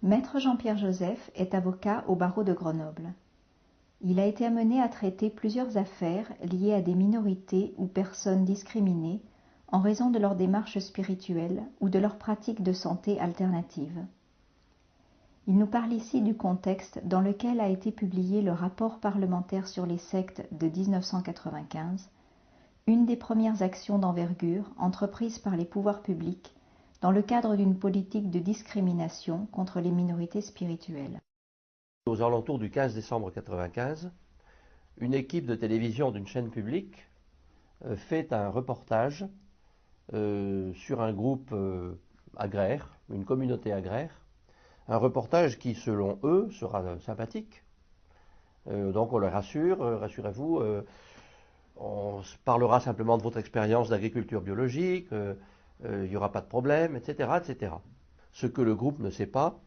Maître Jean-Pierre Joseph est avocat au barreau de Grenoble. Il a été amené à traiter plusieurs affaires liées à des minorités ou personnes discriminées en raison de leur démarche spirituelle ou de leurs pratiques de santé alternatives. Il nous parle ici du contexte dans lequel a été publié le rapport parlementaire sur les sectes de 1995, une des premières actions d'envergure entreprises par les pouvoirs publics dans le cadre d'une politique de discrimination contre les minorités spirituelles. Aux alentours du 15 décembre 1995, une équipe de télévision d'une chaîne publique fait un reportage sur un groupe agraire, une communauté agraire, un reportage qui, selon eux, sera sympathique. Donc on les rassure, rassurez-vous, on parlera simplement de votre expérience d'agriculture biologique, il n'y aura pas de problème, etc., etc. Ce que le groupe ne sait pas,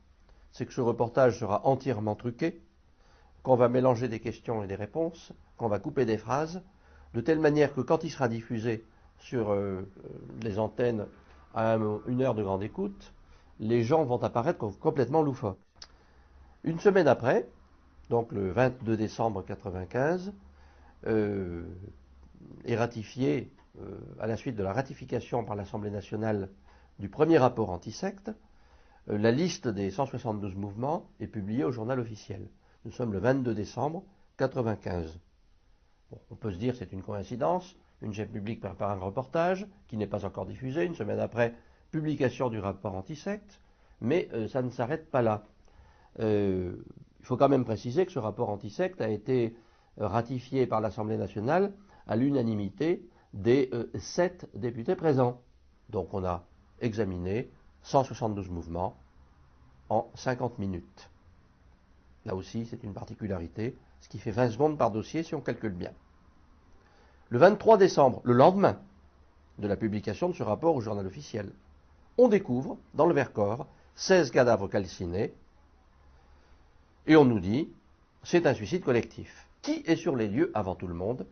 c'est que ce reportage sera entièrement truqué, qu'on va mélanger des questions et des réponses, qu'on va couper des phrases, de telle manière que quand il sera diffusé sur les antennes à une heure de grande écoute, les gens vont apparaître complètement loufoques. Une semaine après, donc le 22 décembre 1995, est ratifié, à la suite de la ratification par l'Assemblée nationale du premier rapport anti-secte, la liste des 172 mouvements est publiée au journal officiel. Nous sommes le 22 décembre 1995. Bon, on peut se dire que c'est une coïncidence, une chaîne publique prépare un reportage qui n'est pas encore diffusé, une semaine après, publication du rapport anti-secte, mais ça ne s'arrête pas là. Il faut quand même préciser que ce rapport anti-secte a été ratifié par l'Assemblée nationale à l'unanimité des 7 députés présents. Donc on a examiné 172 mouvements en 50 minutes. Là aussi, c'est une particularité, ce qui fait 20 secondes par dossier si on calcule bien. Le 23 décembre, le lendemain de la publication de ce rapport au journal officiel, on découvre, dans le Vercors, 16 cadavres calcinés, et on nous dit, c'est un suicide collectif. Qui est sur les lieux avant tout le monde?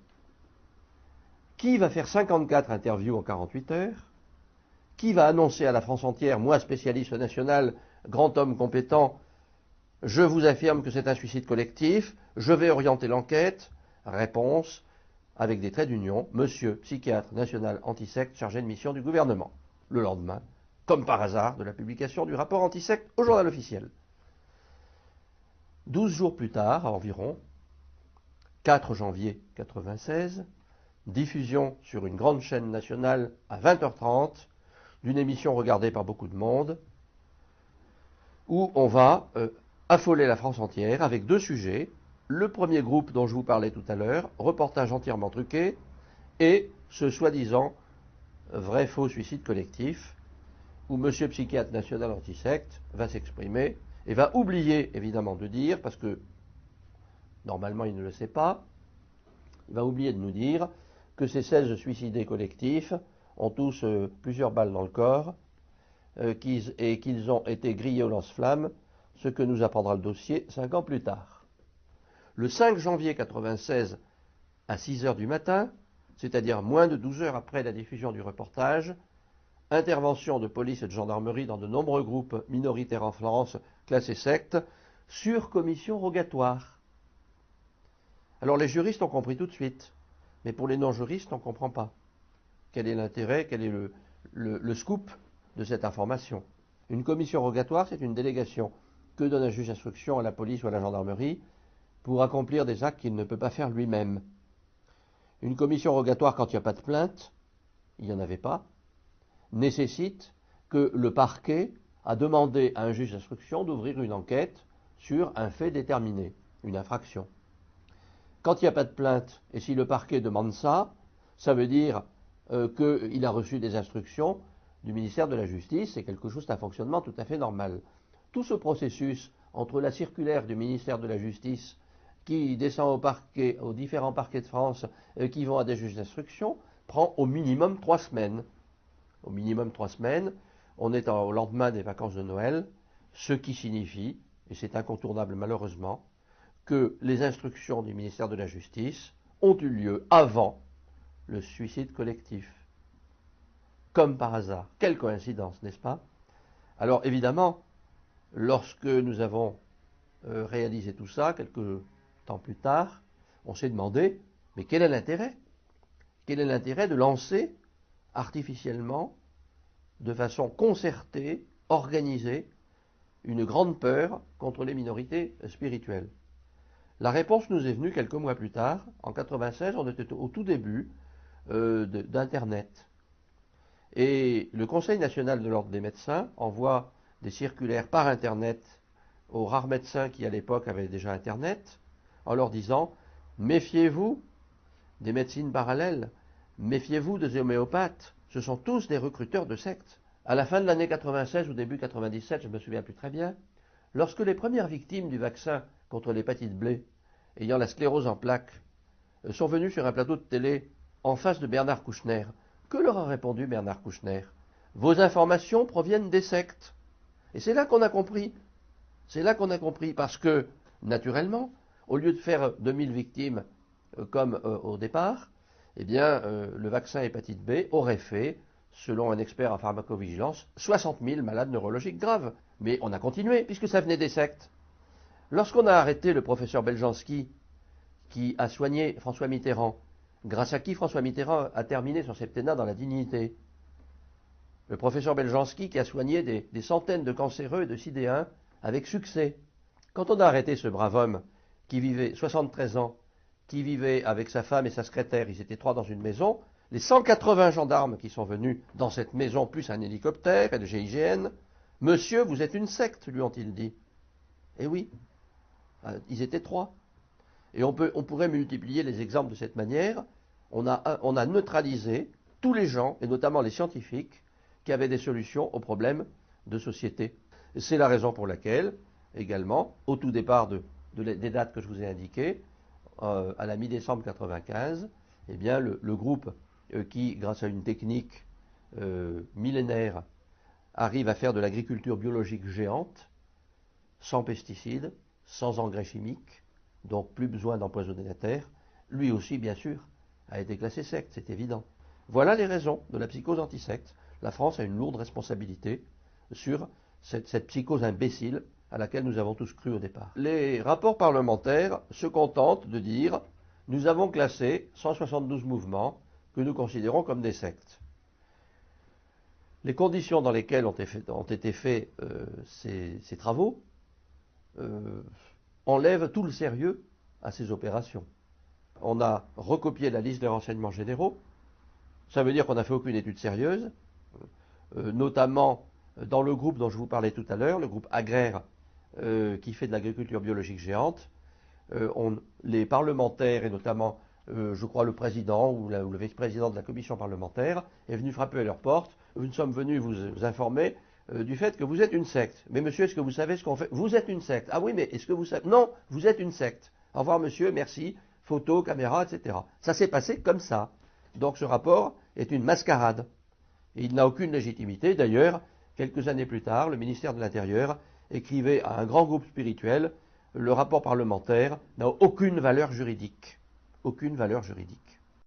Qui va faire 54 interviews en 48 heures? Qui va annoncer à la France entière, moi spécialiste national, grand homme compétent, je vous affirme que c'est un suicide collectif, je vais orienter l'enquête? Réponse, avec des traits d'union, monsieur psychiatre national anti-secte chargé de mission du gouvernement. Le lendemain, comme par hasard, de la publication du rapport anti-secte au journal officiel. 12 jours plus tard, environ, 4 janvier 1996, diffusion sur une grande chaîne nationale à 20h30 d'une émission regardée par beaucoup de monde, où on va affoler la France entière avec 2 sujets. Le premier groupe dont je vous parlais tout à l'heure, reportage entièrement truqué, et ce soi-disant vrai-faux suicide collectif, où monsieur psychiatre national anti-secte va s'exprimer et va oublier évidemment de dire, parce que normalement il ne le sait pas, il va oublier de nous dire que ces 16 suicidés collectifs ont tous plusieurs balles dans le corps et qu'ils ont été grillés au lance-flammes, ce que nous apprendra le dossier 5 ans plus tard. Le 5 janvier 1996, à 6 heures du matin, c'est-à-dire moins de 12 heures après la diffusion du reportage, intervention de police et de gendarmerie dans de nombreux groupes minoritaires en France, classés sectes, sur commission rogatoire. Alors les juristes ont compris tout de suite, mais pour les non-juristes, on ne comprend pas. Quel est l'intérêt, quel est le scoop de cette information? Une commission rogatoire, c'est une délégation que donne un juge d'instruction à la police ou à la gendarmerie pour accomplir des actes qu'il ne peut pas faire lui-même. Une commission rogatoire, quand il n'y a pas de plainte, il n'y en avait pas, nécessite que le parquet a demandé à un juge d'instruction d'ouvrir une enquête sur un fait déterminé, une infraction. Quand il n'y a pas de plainte, et si le parquet demande ça, ça veut dire qu'il a reçu des instructions du ministère de la Justice, c'est quelque chose d'un fonctionnement tout à fait normal. Tout ce processus entre la circulaire du ministère de la Justice qui descend au parquet, aux différents parquets de France qui vont à des juges d'instruction, prend au minimum 3 semaines. Au minimum 3 semaines, on est au lendemain des vacances de Noël, ce qui signifie, et c'est incontournable malheureusement, que les instructions du ministère de la Justice ont eu lieu avant le suicide collectif. Comme par hasard. Quelle coïncidence, n'est-ce pas? Alors évidemment, lorsque nous avons réalisé tout ça, quelques temps plus tard, on s'est demandé, mais quel est l'intérêt? Quel est l'intérêt de lancer artificiellement, de façon concertée, organisée, une grande peur contre les minorités spirituelles? La réponse nous est venue quelques mois plus tard. En 1996, on était au tout début d'Internet. Et le Conseil national de l'ordre des médecins envoie des circulaires par Internet aux rares médecins qui à l'époque avaient déjà Internet, en leur disant « Méfiez-vous des médecines parallèles, méfiez-vous des homéopathes, ce sont tous des recruteurs de sectes. » À la fin de l'année 96 ou début 97, je ne me souviens plus très bien, lorsque les premières victimes du vaccin contre l'hépatite B, ayant la sclérose en plaques, sont venues sur un plateau de télé en face de Bernard Kouchner, que leur a répondu Bernard Kouchner? Vos informations proviennent des sectes. Et c'est là qu'on a compris. C'est là qu'on a compris, parce que, naturellement, au lieu de faire 2000 victimes comme au départ, eh bien, le vaccin hépatite B aurait fait, selon un expert en pharmacovigilance, 60 000 malades neurologiques graves. Mais on a continué, puisque ça venait des sectes. Lorsqu'on a arrêté le professeur Beljanski, qui a soigné François Mitterrand, grâce à qui François Mitterrand a terminé son septennat dans la dignité, le professeur Beljanski qui a soigné des centaines de cancéreux et de sidéens avec succès. Quand on a arrêté ce brave homme qui vivait 73 ans, qui vivait avec sa femme et sa secrétaire, ils étaient 3 dans une maison, les 180 gendarmes qui sont venus dans cette maison, plus un hélicoptère et le GIGN, « Monsieur, vous êtes une secte », lui ont-ils dit. Eh oui, ils étaient 3. Et on pourrait multiplier les exemples de cette manière. On a neutralisé tous les gens, et notamment les scientifiques, qui avaient des solutions aux problèmes de société. C'est la raison pour laquelle, également, au tout départ des dates que je vous ai indiquées, à la mi-décembre 1995, eh bien, le groupe qui, grâce à une technique millénaire, arrive à faire de l'agriculture biologique géante, sans pesticides, sans engrais chimiques, donc plus besoin d'empoisonner la terre, lui aussi, bien sûr, a été classé secte, c'est évident. Voilà les raisons de la psychose antisecte. La France a une lourde responsabilité sur cette psychose imbécile à laquelle nous avons tous cru au départ. Les rapports parlementaires se contentent de dire « Nous avons classé 172 mouvements que nous considérons comme des sectes ». Les conditions dans lesquelles ont été faits ces travaux enlèvent tout le sérieux à ces opérations. On a recopié la liste des renseignements généraux. Ça veut dire qu'on n'a fait aucune étude sérieuse, notamment dans le groupe dont je vous parlais tout à l'heure, le groupe agraire qui fait de l'agriculture biologique géante. Les parlementaires, et notamment, je crois, le président ou le vice-président de la commission parlementaire, est venu frapper à leur porte. Nous sommes venus vous informer du fait que vous êtes une secte. Mais monsieur, est-ce que vous savez ce qu'on fait? Vous êtes une secte. Ah oui, mais est-ce que vous savez? Non, vous êtes une secte. Au revoir monsieur, merci, photo, caméra, etc. Ça s'est passé comme ça. Donc ce rapport est une mascarade. Et il n'a aucune légitimité. D'ailleurs, quelques années plus tard, le ministère de l'Intérieur écrivait à un grand groupe spirituel, le rapport parlementaire n'a aucune valeur juridique. Aucune valeur juridique.